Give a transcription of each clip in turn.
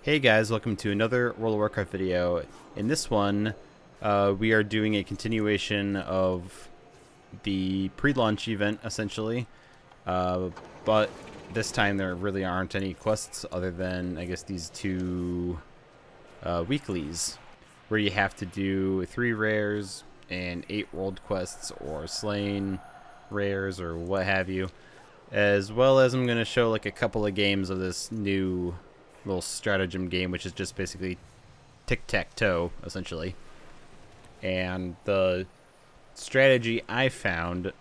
Hey guys, welcome to another World of Warcraft video. In this one, we are doing a continuation of the pre-launch event, essentially. But this time there really aren't any quests other than, I guess, these two weeklies, where you have to do 3 rares and 8 world quests, or slain rares, or what have you. As well as I'm going to show like a couple of games of this new little stratagem game, which is just basically tic-tac-toe, essentially. And the strategy I found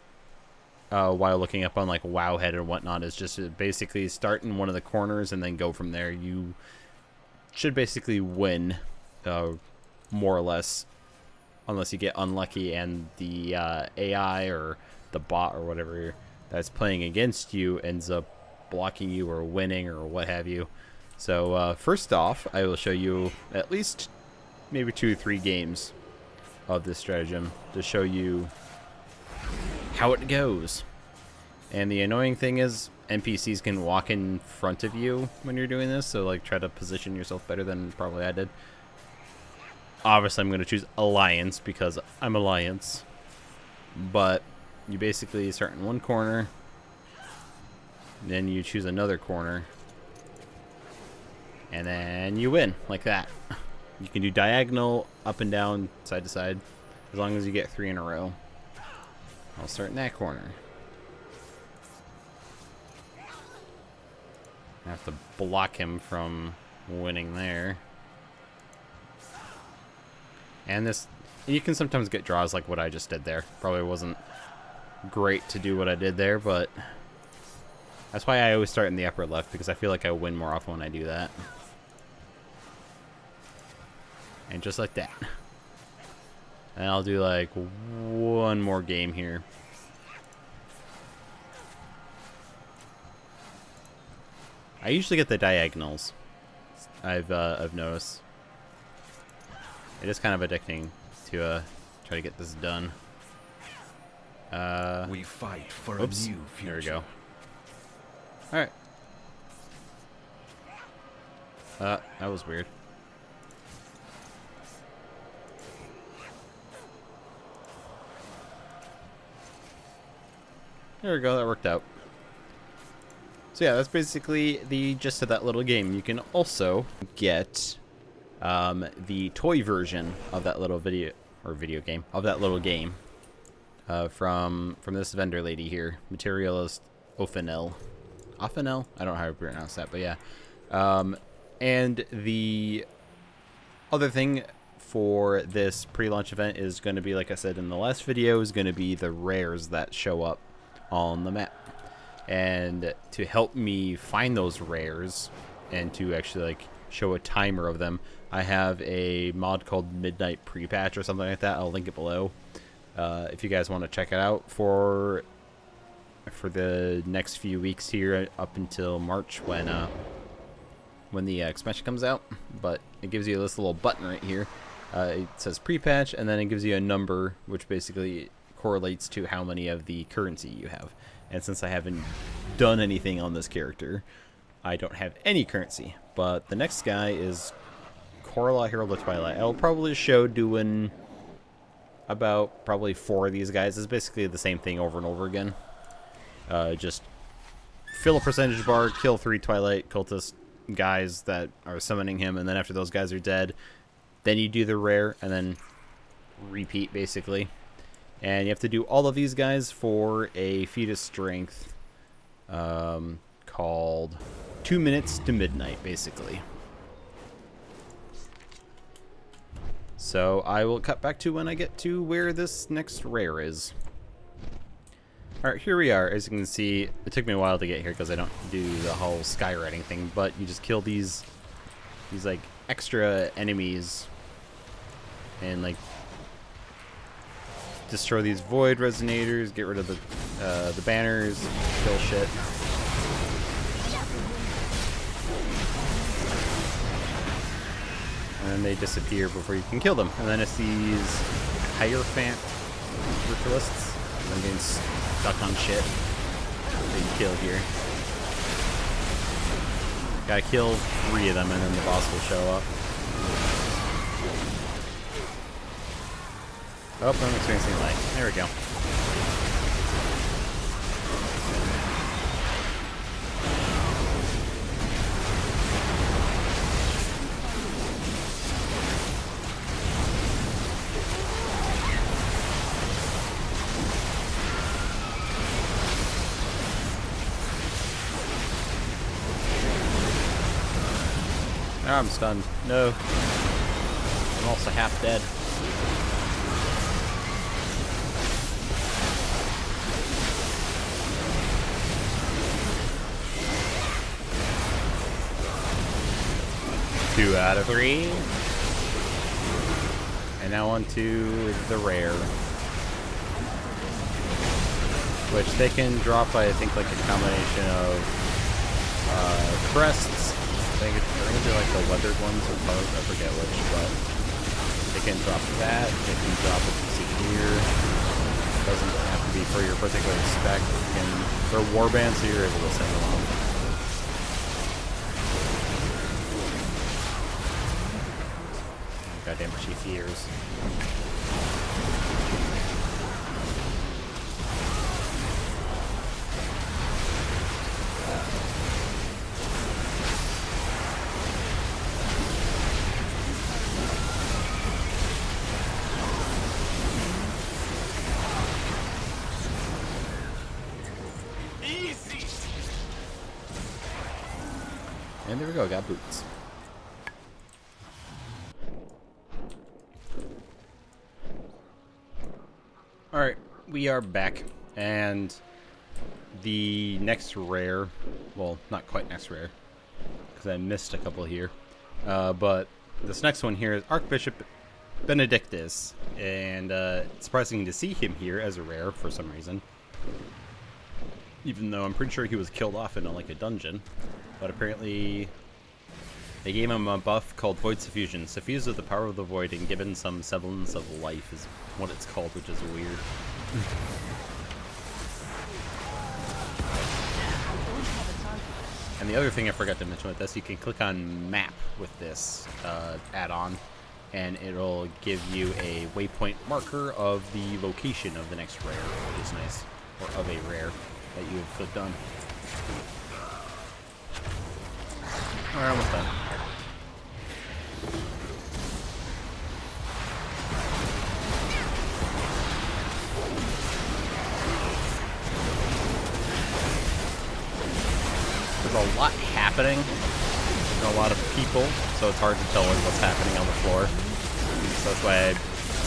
while looking up on like Wowhead and whatnot is just to basically start in one of the corners and then go from there. You should basically win, more or less, unless you get unlucky and the AI or the bot or whatever that's playing against you ends up blocking you or winning or what have you. So first off, I will show you at least maybe 2 or 3 games of this stratagem to show you how it goes. And the annoying thing is NPCs can walk in front of you when you're doing this, so like try to position yourself better than probably I did. Obviously I'm going to choose Alliance because I'm Alliance. But you basically start in one corner, then you choose another corner, and then you win, like that. You can do diagonal, up and down, side to side, as long as you get 3 in a row. I'll start in that corner. I have to block him from winning there. And this, you can sometimes get draws like what I just did there. Probably wasn't great to do what I did there, but that's why I always start in the upper left, because I feel like I win more often when I do that. And just like that. And I'll do like one more game here. I usually get the diagonals. I've noticed. It is kind of addicting to try to get this done. We fight for oops, a new future. There we go. Alright. That was weird. There we go, that worked out. So yeah, that's basically the gist of that little game. You can also get the toy version of that little video game of that little game from this vendor lady here, Materialist Ophanel. Ophanel? I don't know how to pronounce that, but yeah. And the other thing for this pre-launch event is going to be, like I said in the last video, is going to be the rares that show up on the map. And to help me find those rares and to actually like show a timer of them, I have a mod called Midnight Pre-Patch or something like that. I'll link it below if you guys want to check it out for the next few weeks here up until March when the expansion comes out. But it gives you this little button right here. It says pre-patch, and then it gives you a number which basically correlates to how many of the currency you have. And since I haven't done anything on this character, I don't have any currency. But the next guy is Corla, Herald of Twilight. I'll probably show doing about probably 4 of these guys. It's basically the same thing over and over again. Just fill a percentage bar, kill 3 Twilight cultist guys that are summoning him, and then after those guys are dead, then you do the rare, and then repeat, basically. And you have to do all of these guys for a feat of strength called 2 minutes to midnight, basically. So I will cut back to when I get to where this next rare is. Alright, here we are. As you can see, it took me a while to get here because I don't do the whole skywriting thing, but you just kill these like extra enemies and like destroy these void resonators, get rid of the banners, kill shit. And then they disappear before you can kill them. And then it's these Hierophant ritualists. I'm getting stuck on shit that you kill here. Gotta kill 3 of them and then the boss will show up. Oh, I'm experiencing lag. There we go. Now I'm stunned. No. I'm also half dead. Two out of 3. And now on to the rare. Which they can drop by, I think, like a combination of crests. I think they're like the weathered ones or both, I forget which, but they can drop that, they can drop a piece of gear. It doesn't have to be for your particular spec. They're warbands, so you're able to send them on. Goddamn, she fears. And there we go, got boots. Alright, we are back. And the next rare, well, not quite next rare, because I missed a couple here. But this next one here is Archbishop Benedictus. And it's surprising to see him here as a rare for some reason. Even though I'm pretty sure he was killed off in like a dungeon. But apparently they gave him a buff called Void Suffusion. Suffused with the power of the void and given some semblance of life is what it's called, which is weird. And the other thing I forgot to mention with this, you can click on map with this add-on, and it'll give you a waypoint marker of the location of the next rare, which is nice, or of a rare that you have clicked on. Alright, almost done. There's a lot happening, and a lot of people, so it's hard to tell what's happening on the floor. So that's why I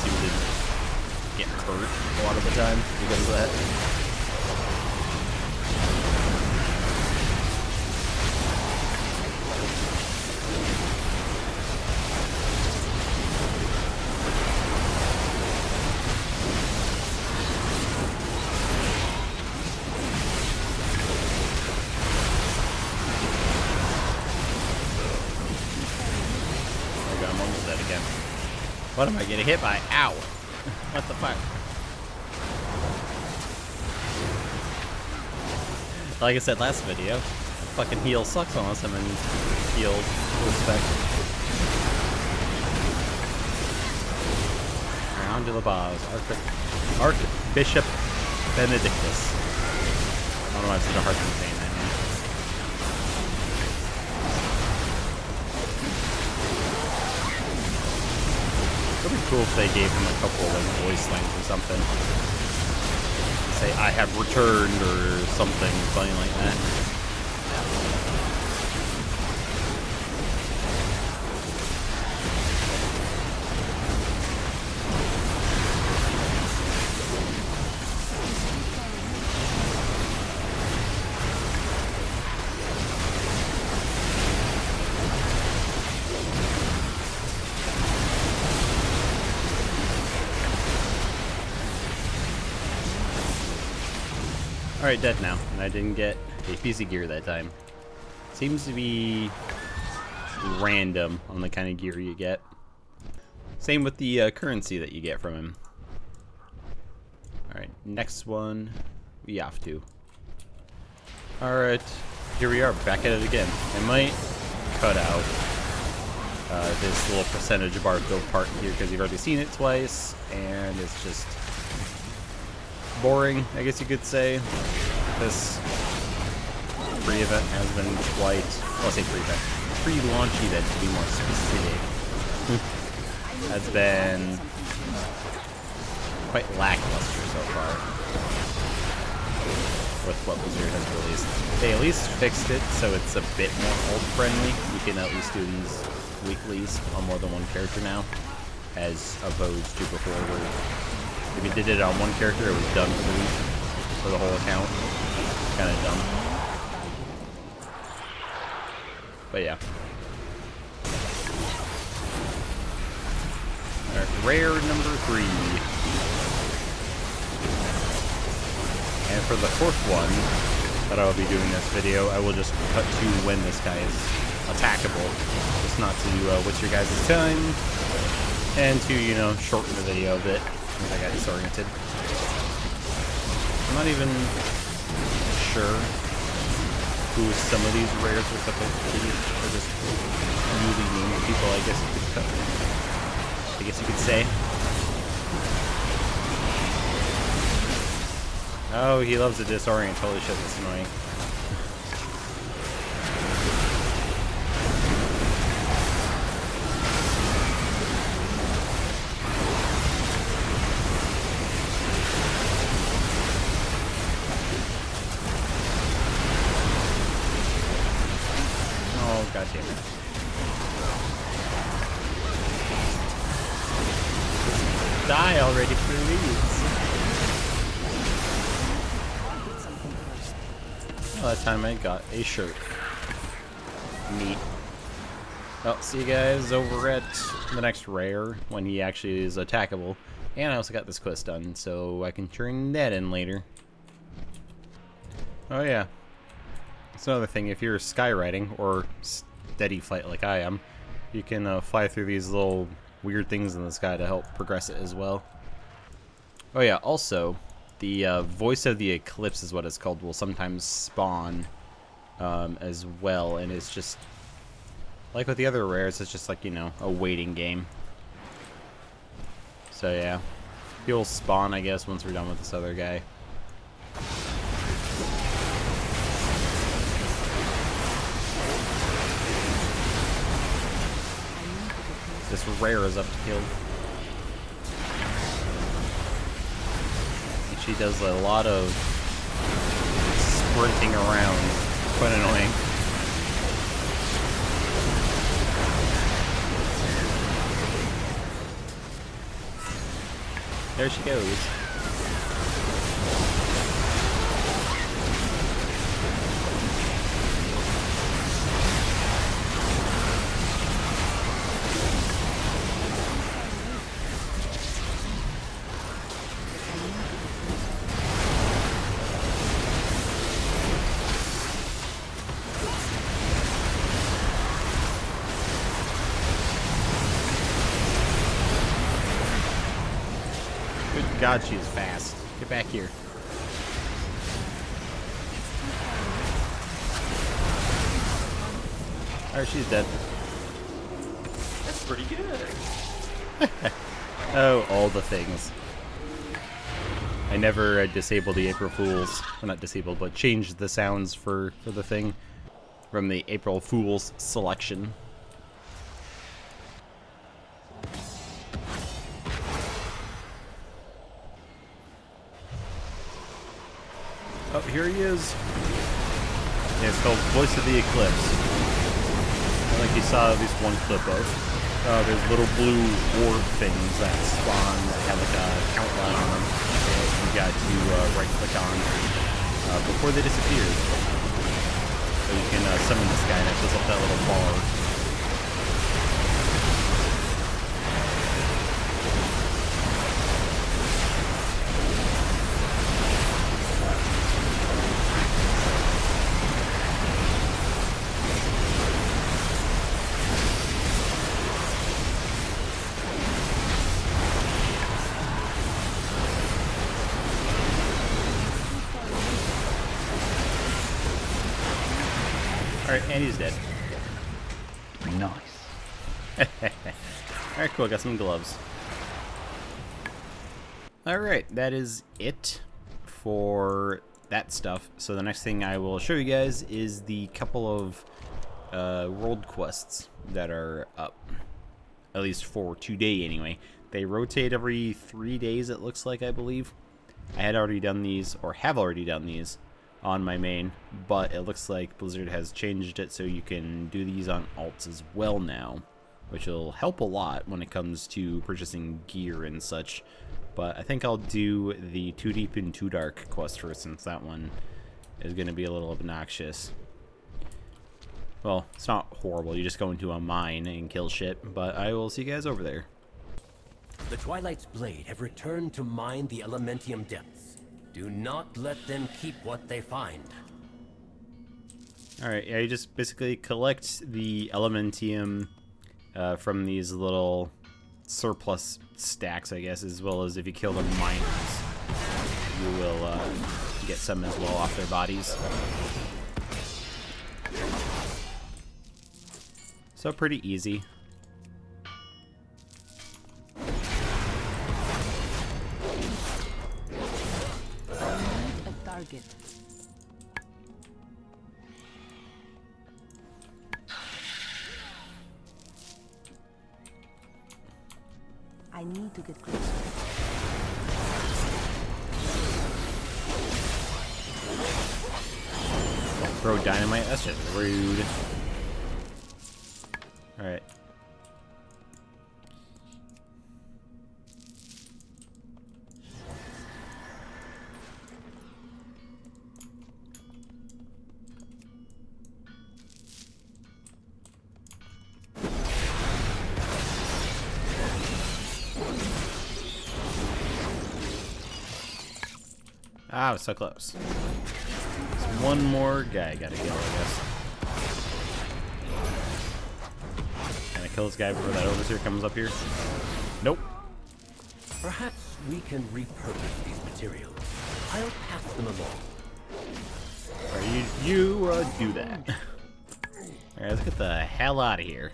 seem to get hurt a lot of the time because of that. What am I getting hit by? Ow! What the fuck? Like I said last video, fucking heal sucks unless I'm in healed respect. Round to the boss. Archbishop Benedictus. I don't know why it's such a hard time saying that name. It would be cool if they gave him a couple like voice lines or something. Say, I have returned or something like that. Alright, dead now, and I didn't get a piece of gear that time. Seems to be random on the kind of gear you get. Same with the currency that you get from him. Alright, next one we have to. Alright, here we are, back at it again. I might cut out this little percentage bar fill part here because you've already seen it twice, and it's just boring, I guess you could say. This pre-event has been quite, well, I'll say pre-event, pre-launch event to be more specific, has been quite lackluster so far with what Blizzard has released. They at least fixed it so it's a bit more ult-friendly. You can at least do these weeklies on more than one character now, as opposed to before where if you did it on one character, it was done for the week, for the whole account. Kind of dumb. But yeah. Alright, rare number 3. And for the 4th one that I will be doing this video, I will just cut to when this guy is attackable. Just not to waste your guys' time, and to, you know, shorten the video a bit, because I got disoriented. I'm not even sure who some of these rares are supposed to be. They're just newly named people, I guess you could say. Oh, he loves to disorient. Holy shit, that's annoying. Oh, god damn it. Die already, please. Well, that time I got a shirt. Neat. Well, see you guys over at the next rare when he actually is attackable. And I also got this quest done, so I can turn that in later. Oh yeah. That's another thing, if you're skywriting, or steady flight like I am, you can fly through these little weird things in the sky to help progress it as well. Oh yeah, also, the Voice of the Eclipse is what it's called, will sometimes spawn as well, and it's just, like with the other rares, it's just like, you know, a waiting game. So yeah, he'll spawn, I guess, once we're done with this other guy. This rare is up to kill. And she does a lot of sprinting around. Quite annoying. There she goes. Good God, she is fast. Get back here. Alright, she's dead. That's pretty good. Oh, all the things. I never disabled the April Fools. Well, not disabled, but changed the sounds for the thing from the April Fools selection. Oh, here he is. Yeah, it's called Voice of the Eclipse. I think you saw at least one clip of. There's little blue orb things that spawn that have like a countdown on them. And you got to right-click on before they disappear. So you can summon this guy and it fills up that little bar. Alright, and he's dead. Alright, cool. Got some gloves. Alright, that is it for that stuff. So the next thing I will show you guys is the couple of world quests that are up. At least for today, anyway. They rotate every 3 days, it looks like, I believe. I had already done these, or have already done these, on my main, but it looks like Blizzard has changed it so you can do these on alts as well now, which will help a lot when it comes to purchasing gear and such. But I think I'll do the Too Deep and Too Dark quest first, since that one is going to be a little obnoxious. Well, it's not horrible. You just go into a mine and kill shit, but I will see you guys over there. The Twilight's blade have returned to mine the Elementium depths. Do not let them keep what they find. Alright, yeah, you just basically collect the Elementium from these little surplus stacks, I guess, as well as if you kill the miners, you will get some as well off their bodies. So pretty easy. A target. I need to get closer. Don't throw dynamite, that's just rude. Alright. Ah, I was so close. There's one more guy I gotta kill, I guess. Can I kill this guy before that overseer comes up here? Nope. Perhaps we can repurpose these materials. I'll pass them along. Alright, you do that. Alright, let's get the hell out of here.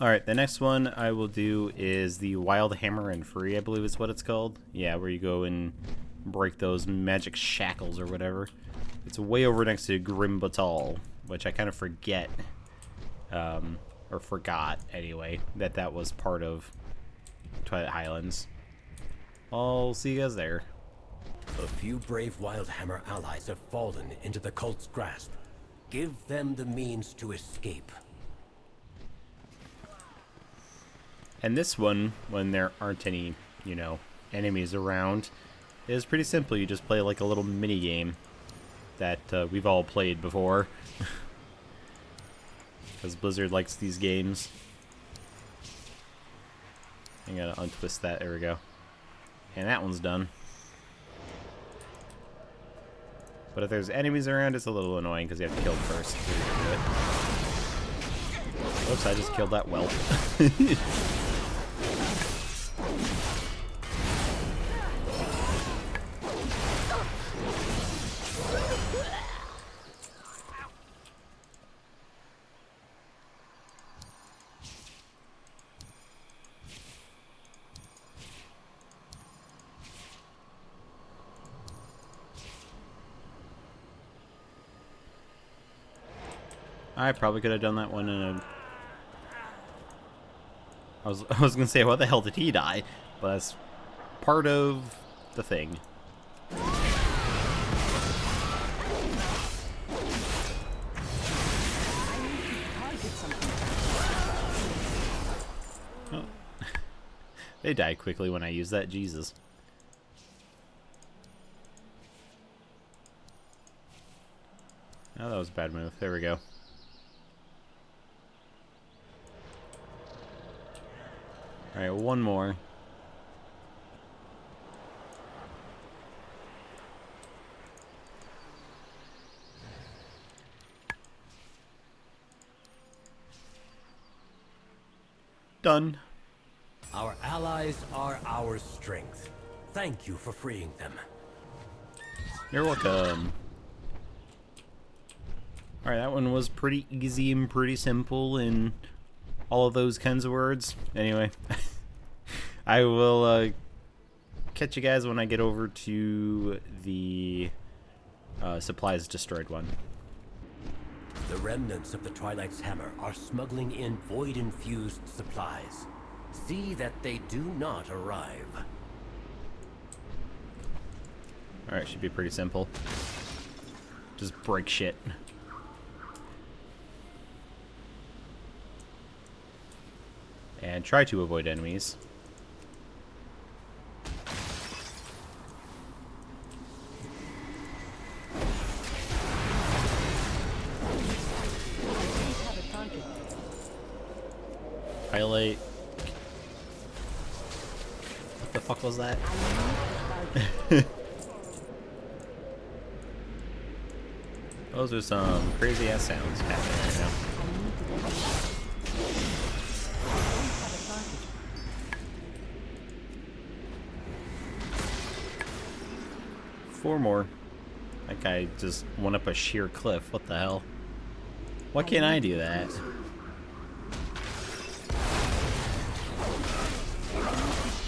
Alright, the next one I will do is the Wild Hammer and Free, I believe is what it's called. Yeah, where you go and break those magic shackles or whatever. It's way over next to Grim Batal, which I kind of forget, or forgot anyway, that was part of Twilight Highlands. I'll see you guys there. A few brave Wildhammer allies have fallen into the cult's grasp. Give them the means to escape. And this one, when there aren't any, you know, enemies around, is pretty simple. You just play like a little mini game that we've all played before. Because Blizzard likes these games. I'm gonna untwist that. There we go. And that one's done. But if there's enemies around, it's a little annoying because you have to kill them first. Oops, I just killed that whelp. I probably could have done that one in a... I was gonna say, what the hell did he die? But that's part of the thing. Oh. They die quickly when I use that, Jesus. Oh, that was a bad move. There we go. Alright, one more. Done. Our allies are our strength. Thank you for freeing them. You're welcome. Alright, that one was pretty easy and pretty simple in all of those kinds of words. Anyway, I will catch you guys when I get over to the supplies destroyed one. The remnants of the Twilight's hammer are smuggling in void-infused supplies. See that they do not arrive. Alright, should be pretty simple. Just break shit. And try to avoid enemies. Twilight. What the fuck was that? Those are some crazy ass sounds happening right now. 4 more. That guy just went up a sheer cliff. What the hell? Why can't I do that?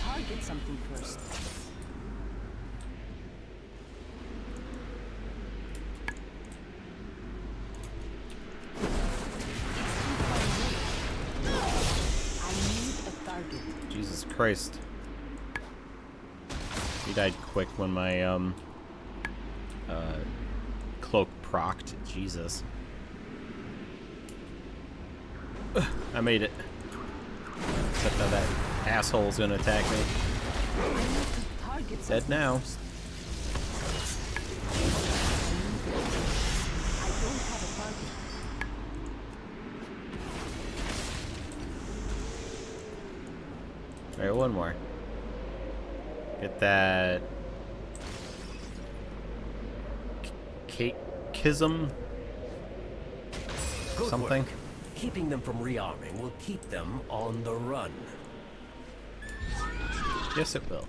Target something first. I need a target. Jesus Christ. He died quick when my cloak procced. Jesus. I made it. Except now that asshole's gonna attack me. Dead now. Alright, one more. Get that Kism something. Work. Keeping them from rearming will keep them on the run. Yes, it will.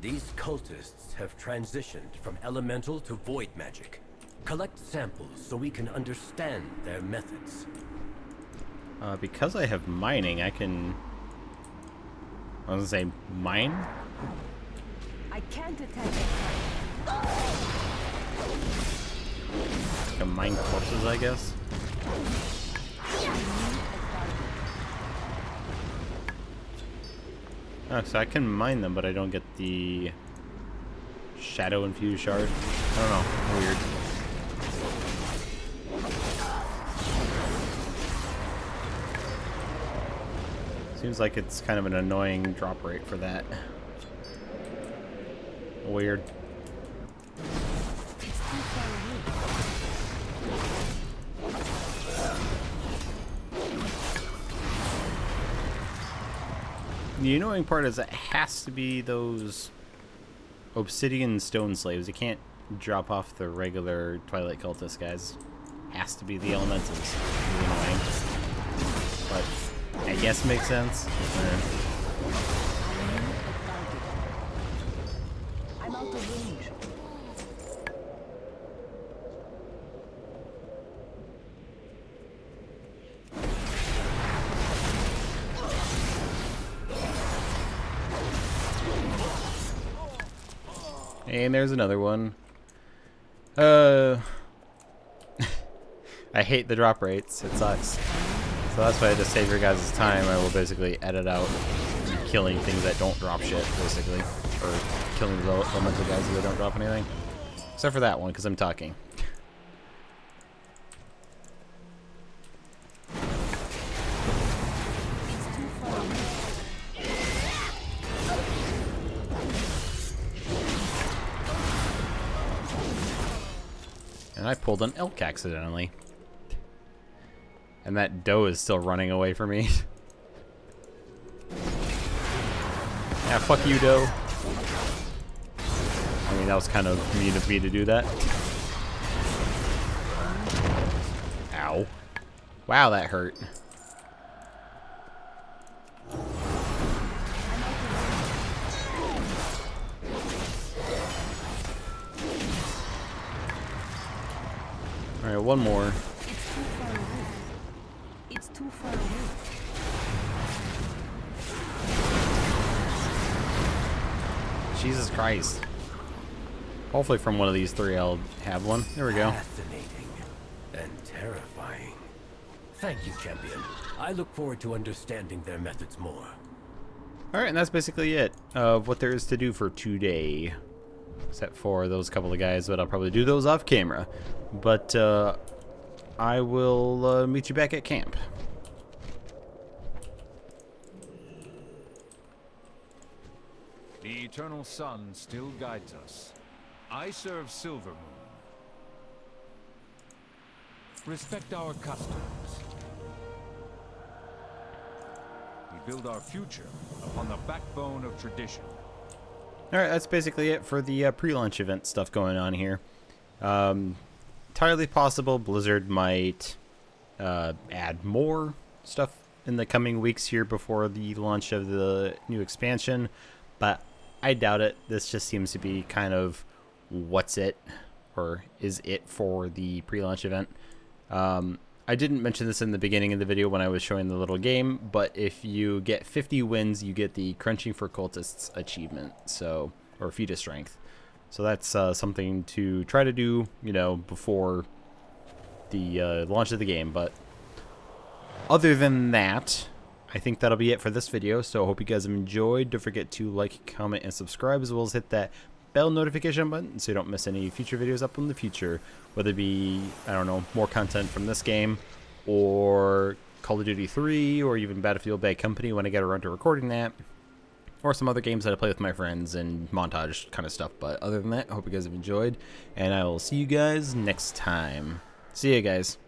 These cultists have transitioned from elemental to void magic. Collect samples so we can understand their methods. Because I have mining, I can... I was gonna say mine? I can't attack. I can mine corpses, I guess. Oh, so I can mine them, but I don't get the shadow infused shard. I don't know. Weird. Seems like it's kind of an annoying drop rate for that. Weird. The annoying part is it has to be those obsidian stone slaves. It can't drop off the regular Twilight cultist guys. Has to be the elementals. Really annoying. But I guess makes sense. I'm out of range. And there's another one. I hate the drop rates. It sucks. So that's why to save your guys' time, I will basically edit out killing things that don't drop shit, basically. Or killing the elemental guys that don't drop anything. Except for that one, because I'm talking. And I pulled an elk accidentally. And that doe is still running away from me. Yeah, fuck you, doe. I mean, that was kind of mean of me to do that. Ow. Wow, that hurt. Alright, one more. It's too far away. It's too far away. Jesus Christ. Hopefully from one of these three I'll have one. There we go. Fascinating and terrifying. Thank you, champion. I look forward to understanding their methods more. Alright, and that's basically it of what there is to do for today. Except for those couple of guys, but I'll probably do those off camera. But I will meet you back at camp. The eternal sun still guides us. I serve Silver Moon. Respect our customs. We build our future upon the backbone of tradition. Alright, that's basically it for the pre-launch event stuff going on here. Entirely possible Blizzard might add more stuff in the coming weeks here before the launch of the new expansion, but I doubt it. This just seems to be kind of what's it, or is it for the pre-launch event. I didn't mention this in the beginning of the video when I was showing the little game, but if you get 50 wins, you get the Crunching for Cultists achievement, so, or feat strength. So that's something to try to do, you know, before the launch of the game. But other than that, I think that'll be it for this video. So I hope you guys have enjoyed. Don't forget to like, comment, and subscribe, as well as hit that bell notification button so you don't miss any future videos up in the future, whether it be, I don't know, more content from this game or Call of Duty 3 or even Battlefield Bad Company when I get around to recording that, or some other games that I play with my friends and montage kind of stuff. But other than that, I hope you guys have enjoyed, and I will see you guys next time. See you guys.